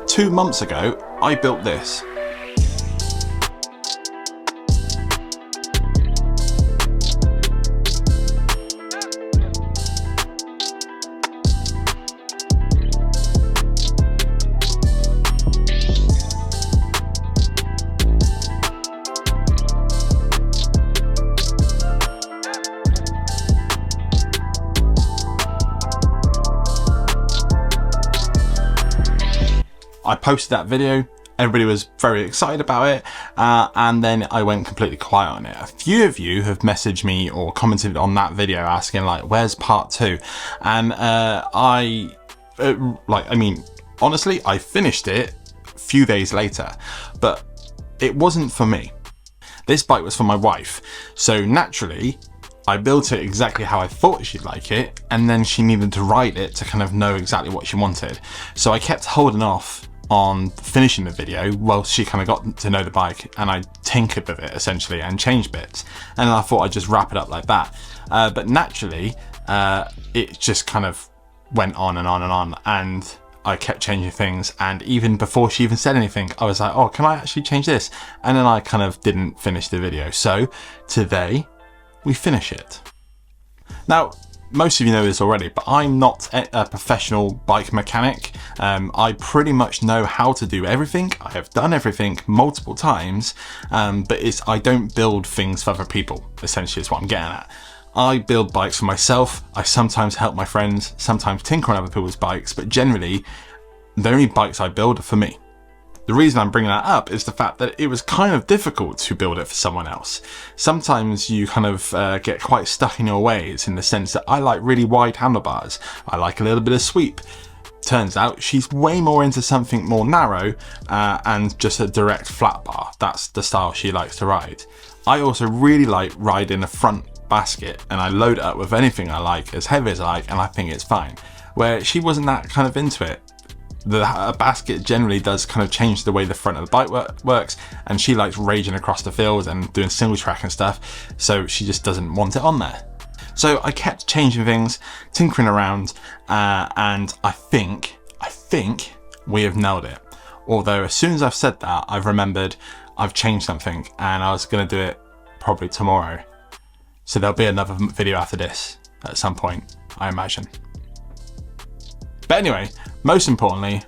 2 months ago, I built this. I posted that video, everybody was very excited about it, and then I went completely quiet on it. A few of you have messaged me or commented on that video asking like, where's part 2? And honestly, I finished it a few days later, but it wasn't for me. This bike was for my wife, so naturally, I built it exactly how I thought she'd like it, and then she needed to ride it to kind of know exactly what she wanted. So I kept holding off on finishing the video while she kind of got to know the bike, and I tinkered with it essentially and changed bits, and I thought I'd just wrap it up like that. But naturally, it just kind of went on and on and on, and I kept changing things, and even before she even said anything, I was like, oh, can I actually change this? And then I kind of didn't finish the video. So today we finish it. Now, most of you know this already, but I'm not a professional bike mechanic. I pretty much know how to do everything. I have done everything multiple times, but I don't build things for other people, essentially is what I'm getting at. I build bikes for myself. I sometimes help my friends, sometimes tinker on other people's bikes, but generally the only bikes I build are for me. The reason I'm bringing that up is the fact that it was kind of difficult to build it for someone else. Sometimes you kind of get quite stuck in your ways, in the sense that I like really wide handlebars. I like a little bit of sweep. Turns out she's way more into something more narrow and just a direct flat bar. That's the style she likes to ride. I also really like riding a front basket, and I load it up with anything I like, as heavy as I like, and I think it's fine. Where she wasn't that kind of into it. The basket generally does kind of change the way the front of the bike works, and she likes raging across the fields and doing single track and stuff, so she just doesn't want it on there. So I kept changing things, tinkering around, and I think we have nailed it. Although as soon as I've said that, I've remembered I've changed something, and I was going to do it probably tomorrow. So there'll be another video after this at some point, I imagine. But anyway, most importantly,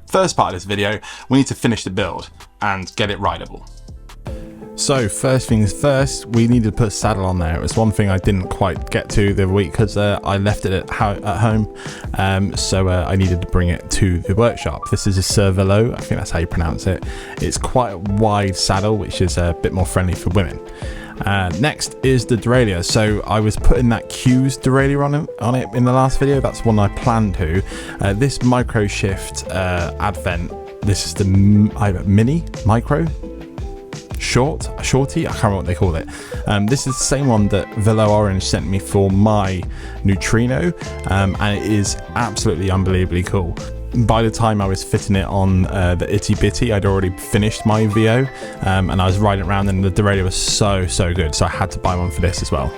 first part of this video, we need to finish the build and get it rideable. So first things first, we needed to put a saddle on there. It was one thing I didn't quite get to the other week because I left it at home, so I needed to bring it to the workshop. This is a Velo, I think that's how you pronounce it. It's quite a wide saddle, which is a bit more friendly for women. Next is the derailleur. So I was putting that Q's derailleur on it in the last video. That's one I planned to. This micro shift advent, this is the mini micro shorty, I can't remember what they call it. This is the same one that Velo Orange sent me for my Neutrino, and it is absolutely unbelievably cool. By the time I was fitting it on the Itty Bitty, I'd already finished my VO, and I was riding around, and the derailleur was so good, so I had to buy one for this as well.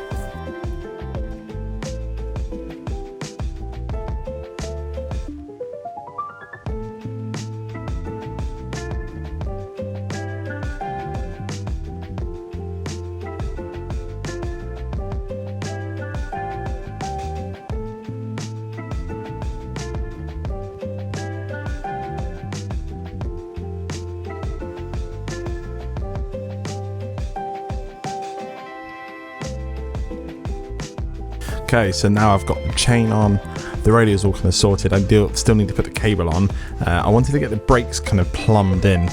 Okay, so now I've got the chain on, the radio's all kind of sorted. I still need to put the cable on. I wanted to get the brakes kind of plumbed in.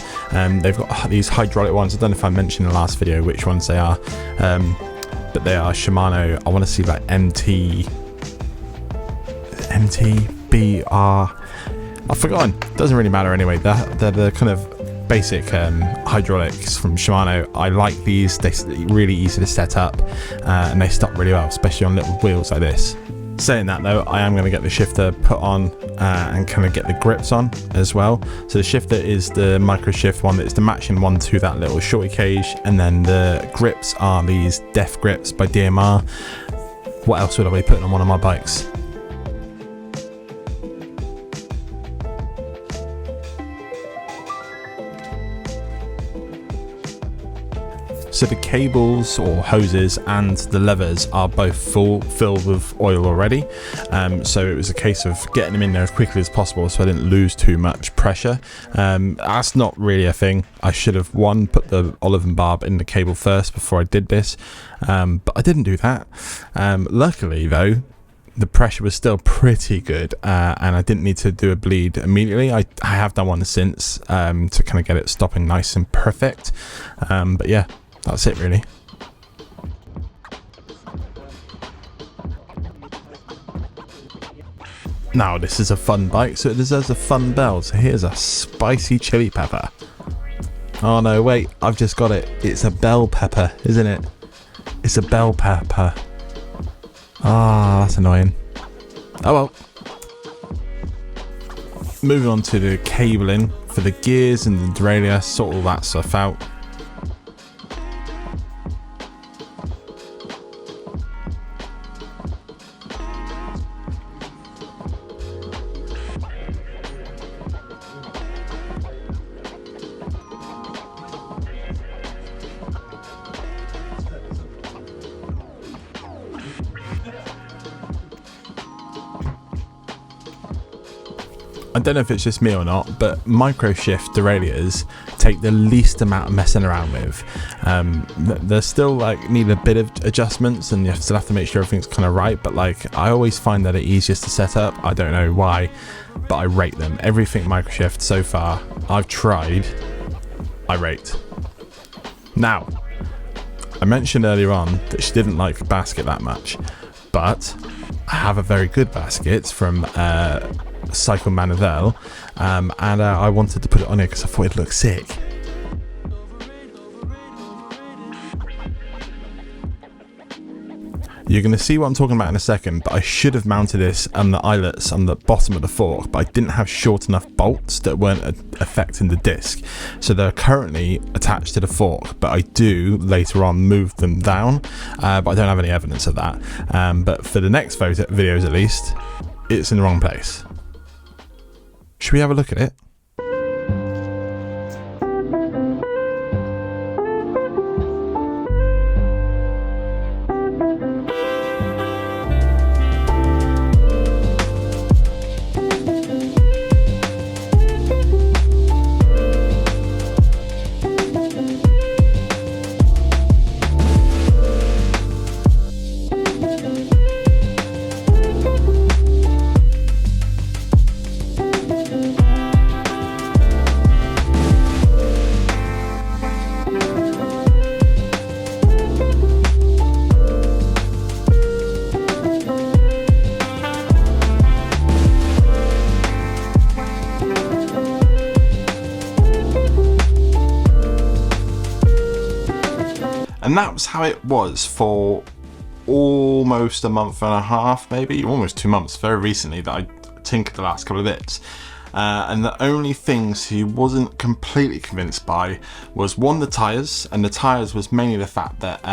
They've got these hydraulic ones. I don't know if I mentioned in the last video which ones they are, but they are Shimano. I want to see like MTBR. I've forgotten. Doesn't really matter anyway. They're the kind of basic hydraulics from Shimano. I like these. They're really easy to set up, and they stop really well, especially on little wheels like this. Saying that though, I am going to get the shifter put on and kind of get the grips on as well. So the shifter is the micro shift one, that's the matching one to that little shorty cage, and then the grips are these Def grips by DMR. What else would I be putting on one of my bikes? So the cables or hoses and the levers are both filled with oil already. So it was a case of getting them in there as quickly as possible so I didn't lose too much pressure. That's not really a thing. I should have put the olive and barb in the cable first before I did this, but I didn't do that. Luckily though, the pressure was still pretty good, and I didn't need to do a bleed immediately. I have done one since to kind of get it stopping nice and perfect. But yeah, that's it really. Now this is a fun bike, so it deserves a fun bell. So here's a spicy chili pepper. Oh no, wait, I've just got it. It's a bell pepper, isn't it? It's a bell pepper. Ah, that's annoying. Oh well. Moving on to the cabling for the gears and the derailleur, sort all that stuff out. I don't know if it's just me or not, but micro shift derailleurs take the least amount of messing around with. They're still like need a bit of adjustments, and you still have to make sure everything's kind of right. But like I always find that it's easiest to set up. I don't know why, but I rate them. Everything micro shift so far I've tried, I rate. Now, I mentioned earlier on that she didn't like the basket that much, but I have a very good basket from Cycle Manivelle, and I wanted to put it on here because I thought it'd look sick. You're going to see what I'm talking about in a second, but I should have mounted this on the eyelets on the bottom of the fork, but I didn't have short enough bolts that weren't affecting the disc. So they're currently attached to the fork, but I do later on move them down, but I don't have any evidence of that. But for the next videos at least, it's in the wrong place. Should we have a look at it? And that was how it was for almost a month and a half, maybe almost 2 months, very recently, that I tinkered the last couple of bits. And the only things he wasn't completely convinced by was one, the tyres, and the tyres was mainly the fact that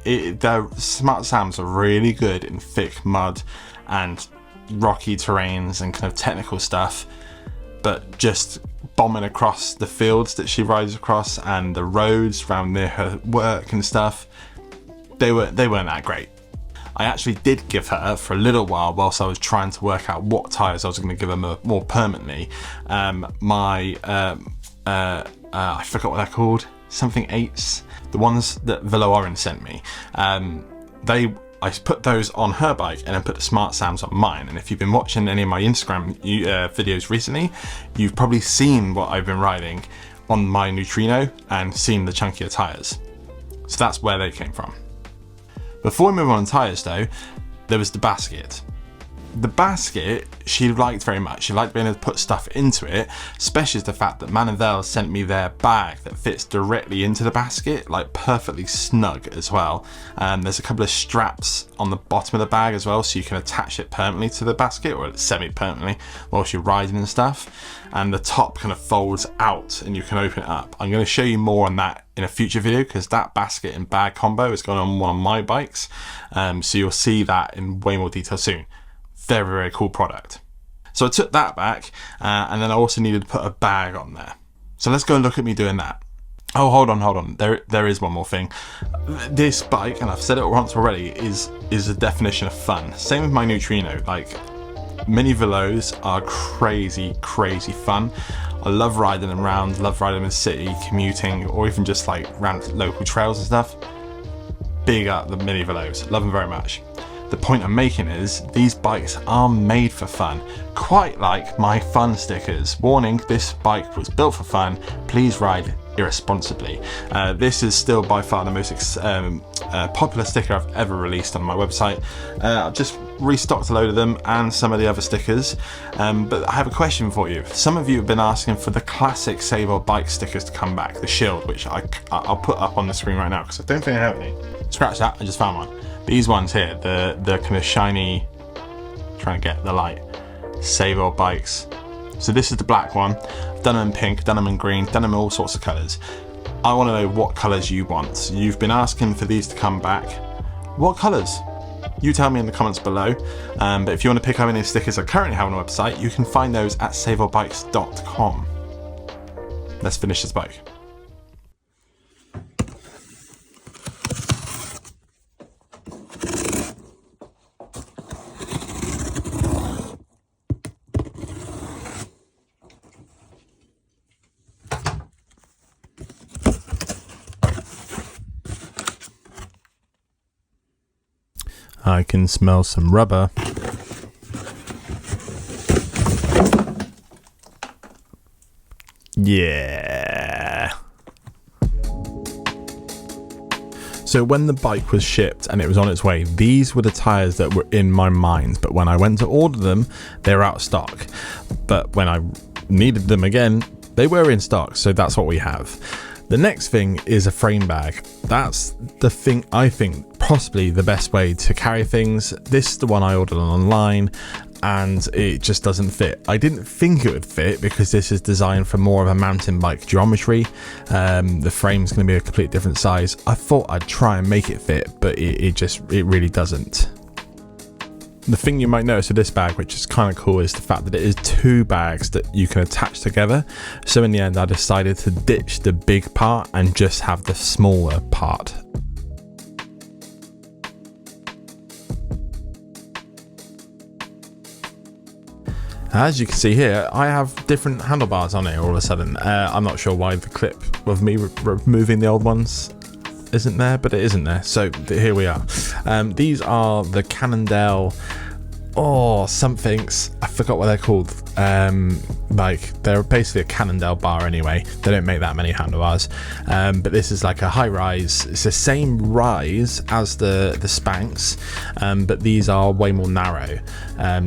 their Smart Sams are really good in thick mud and rocky terrains and kind of technical stuff, but just bombing across the fields that she rides across and the roads around near her work and stuff, they weren't that great. I actually did give her, for a little whilst I was trying to work out what tyres I was going to give her more permanently, I forgot what they're called, something 8s, the ones that Velo Orange sent me. I put those on her bike and then put the Smart Sams on mine. And if you've been watching any of my Instagram videos recently, you've probably seen what I've been riding on my Neutrino and seen the chunkier tyres. So that's where they came from. Before we move on to tyres though, there was the basket. The basket she liked very much. She liked being able to put stuff into it, especially the fact that Manivelle sent me their bag that fits directly into the basket, like perfectly snug as well. There's a couple of straps on the bottom of the bag as well, so you can attach it permanently to the basket, or semi-permanently, whilst you're riding and stuff. And the top kind of folds out and you can open it up. I'm going to show you more on that in a future video, because that basket and bag combo is going on one of my bikes. So you'll see that in way more detail soon. Very, very cool product. So I took that back, and then I also needed to put a bag on there. So let's go and look at me doing that. Oh, hold on. There is one more thing. This bike, and I've said it once already, is a definition of fun. Same with my neutrino. Like, mini Velos are crazy fun. I love riding them around, love riding them in the city, commuting, or even just like around local trails and stuff. Big up the mini Velos, love them very much. The point I'm making is these bikes are made for fun, quite like my fun stickers. Warning, this bike was built for fun, please ride irresponsibly. This is still by far the most popular sticker I've ever released on my website. I've just restocked a load of them and some of the other stickers, but I have a question for you. Some of you have been asking for the classic SMILEY stickers to come back, the shield, which I'll put up on the screen right now because I don't think I have any. Scratch that, I just found one. These ones here, the kind of shiny, trying to get the light, SMILEY bikes. So this is the black one. I've done them in pink, done them in green, done them in all sorts of colours. I want to know what colours you want. You've been asking for these to come back. What colours? You tell me in the comments below. But if you want to pick up any stickers I currently have on the website, you can find those at SMILEYBikes.com. Let's finish this bike. I can smell some rubber. Yeah. So when the bike was shipped and it was on its way, these were the tyres that were in my mind. But when I went to order them, they were out of stock. But when I needed them again, they were in stock. So that's what we have. The next thing is a frame bag. That's the thing I think possibly the best way to carry things. This is the one I ordered online and it just doesn't fit. I didn't think it would fit because this is designed for more of a mountain bike geometry. The frame's going to be a completely different size. I thought I'd try and make it fit, but it really doesn't. The thing you might notice with this bag, which is kind of cool, is the fact that it is two bags that you can attach together. So in the end, I decided to ditch the big part and just have the smaller part. As you can see here, I have different handlebars on it all of a sudden. I'm not sure why the clip of me removing the old ones isn't there, but it isn't there. So here we are. These are the Cannondale somethings. I forgot what they're called. Like they're basically a Cannondale bar anyway. They don't make that many handlebars. But this is like a high rise. It's the same rise as the Spanx, but these are way more narrow.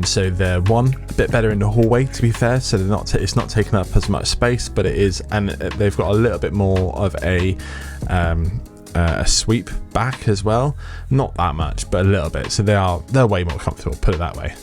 So they're a bit better in the hallway, to be fair. So they're not it's not taking up as much space, but it is, and they've got a little bit more of a sweep back as well. Not that much, but a little bit. So they're way more comfortable, put it that way.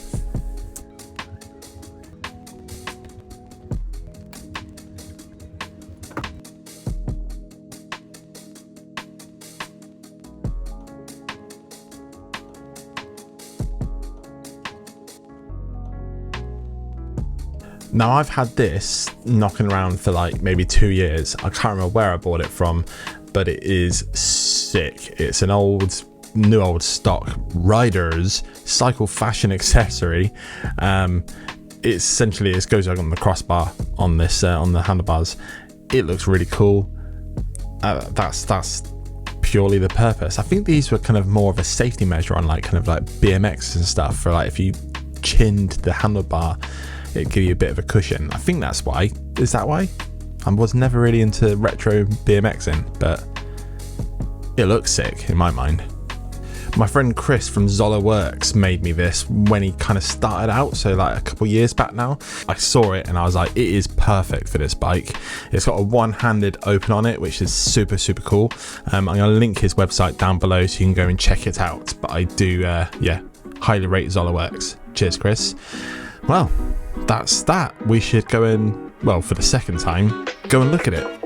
Now I've had this knocking around for like maybe 2 years. I can't remember where I bought it from, but it is sick. It's an new old stock Riders cycle fashion accessory. It goes on the crossbar on this on the handlebars. It looks really cool. That's purely the purpose. I think these were kind of more of a safety measure on like kind of like BMX and stuff, for like if you chinned the handlebar, it'd give you a bit of a cushion. I think that's why. Is that why? I was never really into retro BMXing, but it looks sick in my mind. My friend Chris from Zola Works made me this when he kind of started out, so like a couple years back now. I saw it and I was like, it is perfect for this bike. It's got a one-handed open on it, which is super cool. I'm going to link his website down below so you can go and check it out. But I do, highly rate Zola Works. Cheers, Chris. Well, that's that. We should go and, well, for the second time, go and look at it.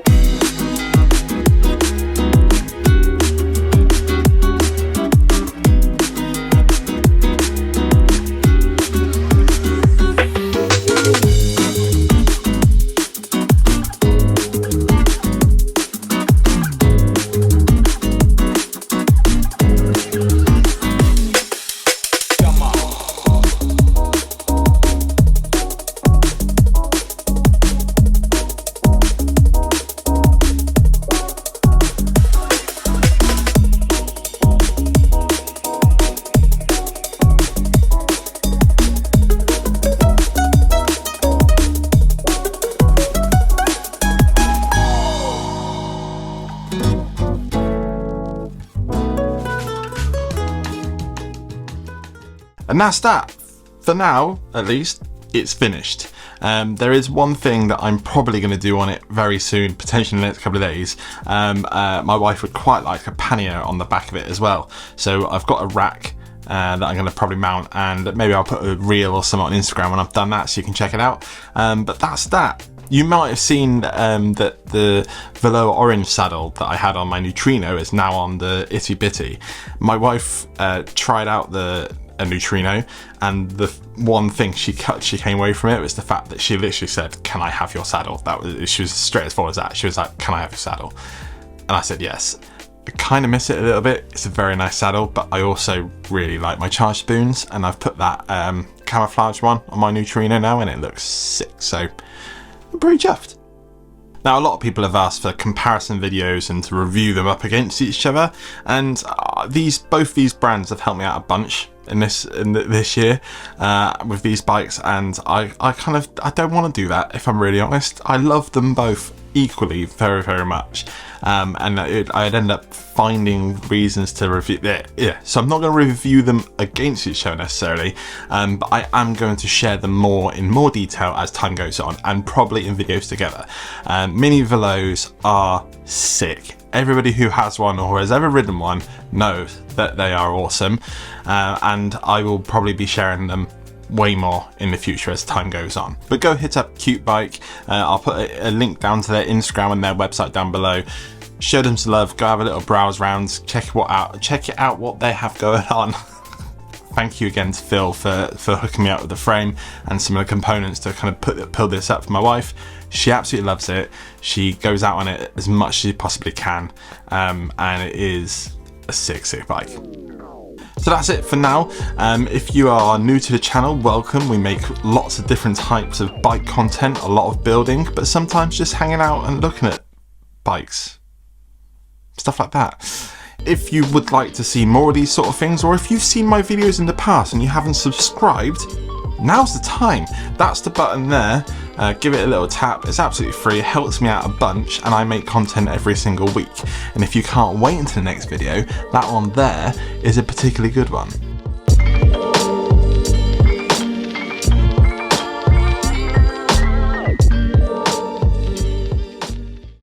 And that's that. For now, at least, it's finished. There is one thing that I'm probably going to do on it very soon, potentially in the next couple of days. My wife would quite like a pannier on the back of it as well. So I've got a rack that I'm going to probably mount, and maybe I'll put a reel or something on Instagram when I've done that so you can check it out. But that's that. You might have seen that the Velo orange saddle that I had on my Neutrino is now on the Itty Bitty. My wife tried out a Neutrino, and the one thing she came away from it was the fact that she literally said, "Can I have your saddle?" She was straight as forward as that. She was like, "Can I have your saddle?" And I said yes. I kind of miss it a little bit. It's a very nice saddle, but I also really like my charge spoons, and I've put that camouflage one on my Neutrino now, and it looks sick. So I'm pretty chuffed. Now, a lot of people have asked for comparison videos and to review them up against each other, and both these brands have helped me out a bunch in this year with these bikes, and I don't want to do that, if I'm really honest. I love them both equally very, very much, and I'd end up finding reasons to review so I'm not going to review them against each other necessarily, but I am going to share them in more detail as time goes on, and probably in videos together. Mini Velos are sick. Everybody who has one or has ever ridden one knows that they are awesome, and I will probably be sharing them way more in the future as time goes on. But go hit up Kyoot Bike. I'll put a link down to their Instagram and their website down below. Show them some love, go have a little browse round, check it out what they have going on. Thank you again to Phil for hooking me up with the frame and some of the components to kind of pull this up for my wife. She absolutely loves it. She goes out on it as much as she possibly can, and it is a sick bike. So that's it for now. If you are new to the channel, welcome. We make lots of different types of bike content, a lot of building, but sometimes just hanging out and looking at bikes, stuff like that. If you would like to see more of these sort of things, or if you've seen my videos in the past and you haven't subscribed, now's the time. That's the button there. Give it a little tap. It's absolutely free. It helps me out a bunch, and I make content every single week. And if you can't wait until the next video, that one there is a particularly good one.